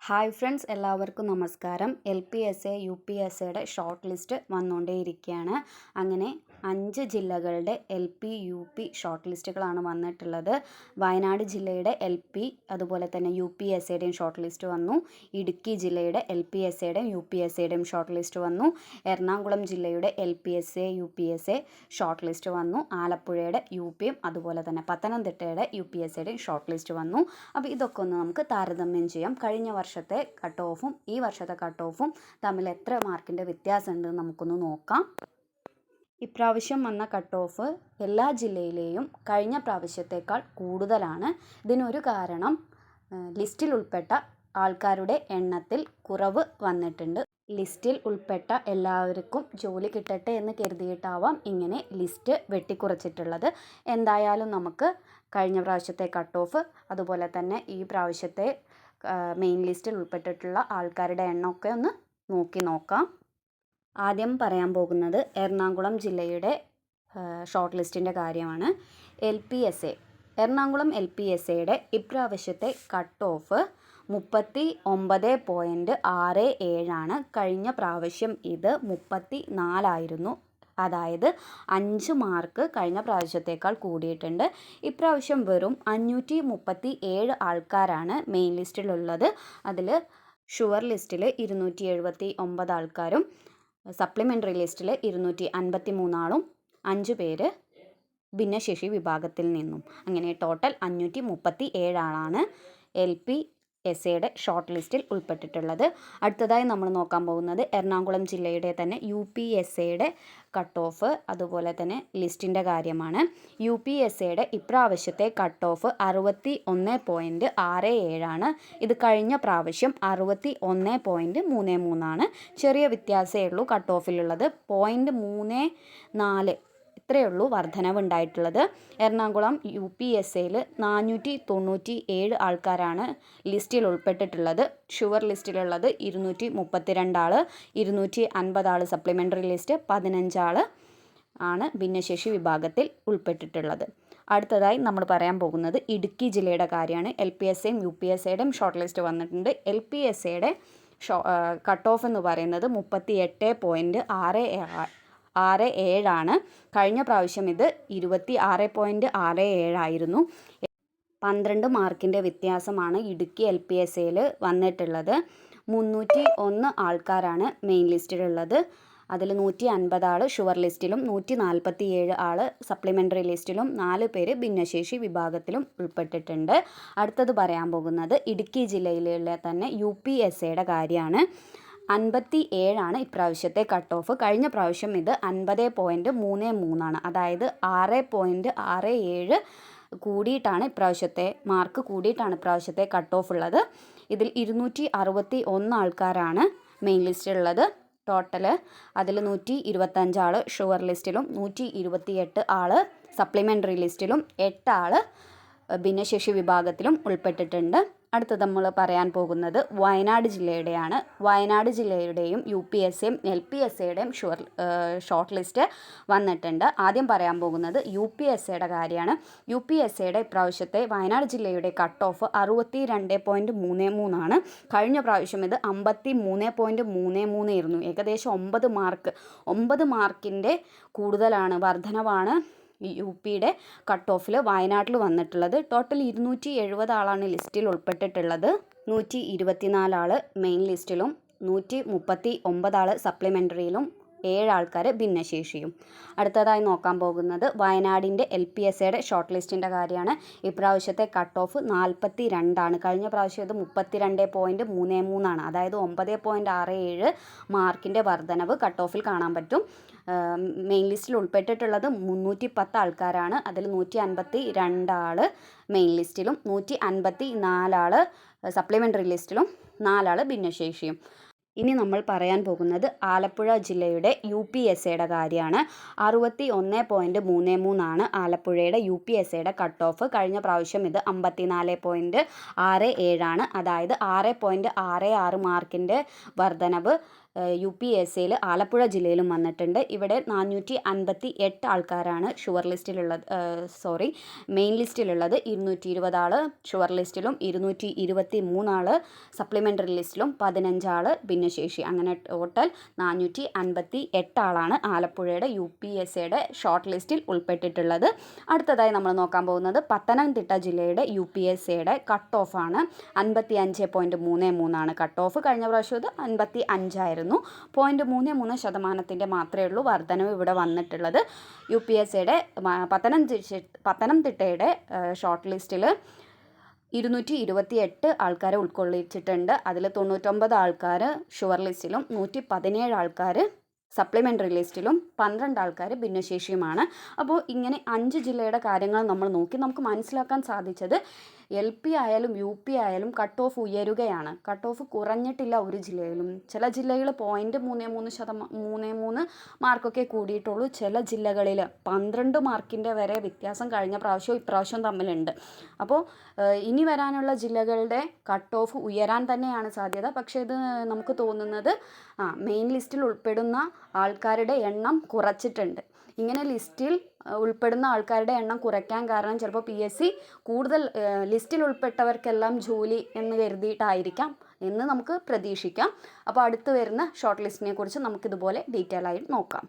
Hi friends, എല്ലാവർക്കും നമസ്കാരം. LPSA UPSAയുടെ ഷോർട്ട് ലിസ്റ്റ് വന്നുകൊണ്ടേയിരിക്കുകയാണ്. അങ്ങനെ 5 ജില്ലകളുടെ LP UP ഷോർട്ട് ലിസ്റ്റുകളാണ് വന്നിട്ടുള്ളത്. വയനാട് ജില്ലയുടെ LP അതുപോലെ തന്നെ UPSAയുടെയും ഷോർട്ട് ലിസ്റ്റ് വന്നു. ഇടുക്കി ജില്ലയുടെ LPSAയുടെയും UPSAയുടെയും ഷോർട്ട് ലിസ്റ്റ് വന്നു. എറണാകുളം ജില്ലയുടെ LPSA UPSA ഷോർട്ട് ലിസ്റ്റ് വന്നു. ആലപ്പുഴയുടെ UPയും അതുപോലെ തന്നെ പത്തനംതിട്ടയുടെ UPSAയുടെയും ഷോർട്ട് ലിസ്റ്റ് വന്നു. അപ്പോൾ ഇതൊക്കെ ഒന്ന് നമുക്ക് താരതമ്യം ചെയ്യാം. കഴിഞ്ഞ വർഷത്തെ കട്ട് ഓഫും ഈ വർഷത്തെ കട്ട് ഓഫും തമ്മിൽ എത്ര മാർക്കിൻ്റെ വ്യത്യാസമുണ്ടെന്ന് നമുക്കൊന്ന് നോക്കാം. ഇപ്രാവശ്യം വന്ന കട്ട് ഓഫ് എല്ലാ ജില്ലയിലെയും കഴിഞ്ഞ പ്രാവശ്യത്തേക്കാൾ കൂടുതലാണ്. ഇതിനൊരു കാരണം ലിസ്റ്റിൽ ഉൾപ്പെട്ട ആൾക്കാരുടെ എണ്ണത്തിൽ കുറവ് വന്നിട്ടുണ്ട്. ലിസ്റ്റിൽ ഉൾപ്പെട്ട എല്ലാവർക്കും ജോലി കിട്ടട്ടെ എന്ന് കരുതിയിട്ടാവാം ഇങ്ങനെ ലിസ്റ്റ് വെട്ടിക്കുറച്ചിട്ടുള്ളത്. എന്തായാലും നമുക്ക് കഴിഞ്ഞ പ്രാവശ്യത്തെ കട്ട് ഓഫ് അതുപോലെ തന്നെ ഈ പ്രാവശ്യത്തെ മെയിൻ ലിസ്റ്റിൽ ഉൾപ്പെട്ടിട്ടുള്ള ആൾക്കാരുടെ എണ്ണമൊക്കെ ഒന്ന് നോക്കാം. ആദ്യം പറയാൻ പോകുന്നത് എറണാകുളം ജില്ലയുടെ ഷോർട്ട് ലിസ്റ്റിൻ്റെ കാര്യമാണ്. എറണാകുളം LPSAയുടെ ഇപ്രാവശ്യത്തെ കട്ട് ഓഫ് 39.67 കഴിഞ്ഞ പ്രാവശ്യം ഇത് 34 അതായത് 5 മാർക്ക് കഴിഞ്ഞ പ്രാവശ്യത്തേക്കാൾ കൂടിയിട്ടുണ്ട്. ഇപ്രാവശ്യം വെറും 537 ആൾക്കാരാണ് മെയിൻ ലിസ്റ്റിലുള്ളത്. അതിൽ ഷുവർ ലിസ്റ്റിൽ 279 ആൾക്കാരും സപ്ലിമെൻ്ററി ലിസ്റ്റിൽ 253 ആളും 5 പേര് ഭിന്നശേഷി വിഭാഗത്തിൽ നിന്നും. അങ്ങനെ ടോട്ടൽ 537 ആളാണ് LPSAയുടെ ഷോർട്ട് ലിസ്റ്റിൽ ഉൾപ്പെട്ടിട്ടുള്ളത്. അടുത്തതായി നമ്മൾ നോക്കാൻ പോകുന്നത് എറണാകുളം ജില്ലയുടെ തന്നെ UPSAയുടെ കട്ട് ഓഫ് അതുപോലെ തന്നെ ലിസ്റ്റിൻ്റെ കാര്യമാണ്. UPSAയുടെ ഇപ്രാവശ്യത്തെ കട്ട് ഓഫ് 61.67 ഇത് കഴിഞ്ഞ പ്രാവശ്യം 61.33 ചെറിയ വ്യത്യാസമേ ഉള്ളൂ കട്ട് ഓഫിലുള്ളത്. 0.34 ഇത്രയേ ഉള്ളൂ വർധനവ് ഉണ്ടായിട്ടുള്ളത്. എറണാകുളം UPSAയിൽ 497 ആൾക്കാരാണ് ലിസ്റ്റിൽ ഉൾപ്പെട്ടിട്ടുള്ളത്. ഷുവർ ലിസ്റ്റിലുള്ളത് 232 ആൾ, 250 ആൾ സപ്ലിമെൻ്ററി ലിസ്റ്റ്, 15 ആൾ ആണ് ഭിന്നശേഷി വിഭാഗത്തിൽ ഉൾപ്പെട്ടിട്ടുള്ളത്. അടുത്തതായി നമ്മൾ പറയാൻ പോകുന്നത് ഇടുക്കി ജില്ലയുടെ കാര്യമാണ്. LPSAയും UPSAയുടെയും ഷോർട്ട് ലിസ്റ്റ് വന്നിട്ടുണ്ട്. LPSAയുടെ കട്ട് ഓഫ് എന്ന് പറയുന്നത് 38.67 കഴിഞ്ഞ പ്രാവശ്യം ഇത് 26.67 12 മാർക്കിൻ്റെ വ്യത്യാസമാണ് ഇടുക്കി LPSAയിൽ വന്നിട്ടുള്ളത്. 301 ആൾക്കാരാണ് മെയിൻ ലിസ്റ്റിലുള്ളത്. അതിൽ 150 ആൾ ഷുവർ ലിസ്റ്റിലും 147 ആൾ സപ്ലിമെൻ്ററി ലിസ്റ്റിലും 4 പേര് ഭിന്നശേഷി വിഭാഗത്തിലും ഉൾപ്പെട്ടിട്ടുണ്ട്. അടുത്തത് പറയാൻ പോകുന്നത് ഇടുക്കി ജില്ലയിലെ തന്നെ UPSAയുടെ കാര്യമാണ്. 57 ഇപ്രാവശ്യത്തെ കട്ട് ഓഫ്. കഴിഞ്ഞ പ്രാവശ്യം ഇത് 50.33 അതായത് 6.67 കൂടിയിട്ടാണ് ഇപ്രാവശ്യത്തെ മാർക്ക് കൂടിയിട്ടാണ് ഇപ്രാവശ്യത്തെ കട്ട് ഓഫ് ഉള്ളത്. ഇതിൽ 261 ആൾക്കാരാണ് മെയിൻ ലിസ്റ്റിലുള്ളത്. ടോട്ടൽ അതിൽ 125 ആൾ ഷുവർ ലിസ്റ്റിലും 128 ആൾ സപ്ലിമെൻ്ററി ലിസ്റ്റിലും 8 ആൾ ഭിന്നശേഷി വിഭാഗത്തിലും ഉൾപ്പെട്ടിട്ടുണ്ട്. അടുത്തത് നമ്മൾ പറയാൻ പോകുന്നത് വയനാട് ജില്ലയുടെയാണ്. വയനാട് ജില്ലയുടെയും UPSAയും LPSAയുടെയും ഷോർട്ട് ലിസ്റ്റ് വന്നിട്ടുണ്ട്. ആദ്യം പറയാൻ പോകുന്നത് UPSAയുടെ കാര്യമാണ്. UPSAയുടെ ഇപ്രാവശ്യത്തെ വയനാട് ജില്ലയുടെ കട്ട് ഓഫ് 62.33 കഴിഞ്ഞ പ്രാവശ്യം ഇത് 53.33 ഏകദേശം 9 മാർക്കിൻ്റെ കൂടുതലാണ് വർധനവാണ് UPയുടെ കട്ട് ഓഫിൽ വയനാട്ടിൽ വന്നിട്ടുള്ളത്. ടോട്ടൽ 270 ആളാണ് ലിസ്റ്റിൽ ഉൾപ്പെട്ടിട്ടുള്ളത്. 124 ആൾ മെയിൻ ലിസ്റ്റിലും 139 ആൾ സപ്ലിമെൻ്ററിയിലും 7 ആൾക്കാർ ഭിന്നശേഷിയും. അടുത്തതായി നോക്കാൻ പോകുന്നത് വയനാടിൻ്റെ LPSAയുടെ ഷോർട്ട് ലിസ്റ്റിൻ്റെ കാര്യമാണ്. ഇപ്രാവശ്യത്തെ കട്ട് ഓഫ് 42 കഴിഞ്ഞ പ്രാവശ്യം ഇത് 32.33 അതായത് 9.67 മാർക്കിൻ്റെ വർധനവ് കട്ട് ഓഫിൽ കാണാൻ പറ്റും. മെയിൻ ലിസ്റ്റിൽ ഉൾപ്പെട്ടിട്ടുള്ളത് 310 ആൾക്കാരാണ്. അതിൽ 152 ആൾ മെയിൻ ലിസ്റ്റിലും 154 ആൾ സപ്ലിമെൻ്ററി ലിസ്റ്റിലും 4 ആൾ ഭിന്നശേഷിയും. ഇനി നമ്മൾ പറയാൻ പോകുന്നത് ആലപ്പുഴ ജില്ലയുടെ UPSAയുടെ കാര്യമാണ്. 61.33 ആലപ്പുഴയുടെ UPSAയുടെ കട്ട് ഓഫ്. കഴിഞ്ഞ പ്രാവശ്യം ഇത് 54.67 അതായത് 6.66 മാർക്കിൻ്റെ വർധനവ് UPSCയിൽ ആലപ്പുഴ ജില്ലയിലും വന്നിട്ടുണ്ട്. ഇവിടെ 458 ആൾക്കാരാണ് മെയിൻ ലിസ്റ്റിലുള്ളത്. 220 ആൾ ഷുവർ ലിസ്റ്റിലും 223 ആൾ സപ്ലിമെൻ്ററി ലിസ്റ്റിലും 15 ആൾ ഭിന്നശേഷി. അങ്ങനെ ടോട്ടൽ 458 ആളാണ് ആലപ്പുഴയുടെ UPSCയുടെ ഷോർട്ട് ലിസ്റ്റിൽ ഉൾപ്പെട്ടിട്ടുള്ളത്. അടുത്തതായി നമ്മൾ നോക്കാൻ പോകുന്നത് പത്തനംതിട്ട ജില്ലയുടെ UPSCയുടെ കട്ട് ഓഫ് ആണ്. 55.33 ആണ് കട്ട് ഓഫ്. കഴിഞ്ഞ പ്രാവശ്യം ഇത് 55ആയിരുന്നു. 0.33% മാത്രമേ ഉള്ളൂ വർധനവ് ഇവിടെ വന്നിട്ടുള്ളത്. UPSCയുടെ പത്തനംതിട്ടയുടെ ഷോർട്ട് ലിസ്റ്റിൽ 228 ആൾക്കാരെ ഉൾക്കൊള്ളിച്ചിട്ടുണ്ട്. അതിൽ 99 ആൾക്കാർ ഷുവർ ലിസ്റ്റിലും 117 ആൾക്കാർ സപ്ലിമെൻ്ററി ലിസ്റ്റിലും 12 ആൾക്കാർ ഭിന്നശേഷിയുമാണ്. അപ്പോൾ ഇങ്ങനെ 5 ജില്ലയുടെ കാര്യങ്ങൾ നമ്മൾ നോക്കി നമുക്ക് മനസ്സിലാക്കാൻ സാധിച്ചത് LP ആയാലും UP ആയാലും കട്ട് ഓഫ് ഉയരുകയാണ്. കട്ട് ഓഫ് കുറഞ്ഞിട്ടില്ല ഒരു ജില്ലയിലും. ചില ജില്ലകൾ 0.33 മാർക്കൊക്കെ കൂടിയിട്ടുള്ളൂ. ചില ജില്ലകളിൽ 12 മാർക്കിൻ്റെ വരെ വ്യത്യാസം കഴിഞ്ഞ പ്രാവശ്യവും ഇപ്രാവശ്യവും തമ്മിലുണ്ട്. അപ്പോൾ ഇനി വരാനുള്ള ജില്ലകളുടെ കട്ട് ഓഫ് ഉയരാൻ തന്നെയാണ് സാധ്യത. പക്ഷേ ഇത് നമുക്ക് തോന്നുന്നത് മെയിൻ ലിസ്റ്റിൽ ഉൾപ്പെടുന്ന ആൾക്കാരുടെ എണ്ണം കുറച്ചിട്ടുണ്ട്. ഇങ്ങനെ ലിസ്റ്റിൽ ഉൾപ്പെടുന്ന ആൾക്കാരുടെ എണ്ണം കുറയ്ക്കാൻ കാരണം ചിലപ്പോൾ PSC കൂടുതൽ ലിസ്റ്റിൽ ഉൾപ്പെട്ടവർക്കെല്ലാം ജോലി എന്ന് കരുതിയിട്ടായിരിക്കാം എന്ന് നമുക്ക് പ്രതീക്ഷിക്കാം. അപ്പോൾ അടുത്ത് വരുന്ന ഷോർട്ട് ലിസ്റ്റിനെ കുറിച്ച് നമുക്കിതുപോലെ ഡീറ്റെയിൽ ആയിട്ട് നോക്കാം.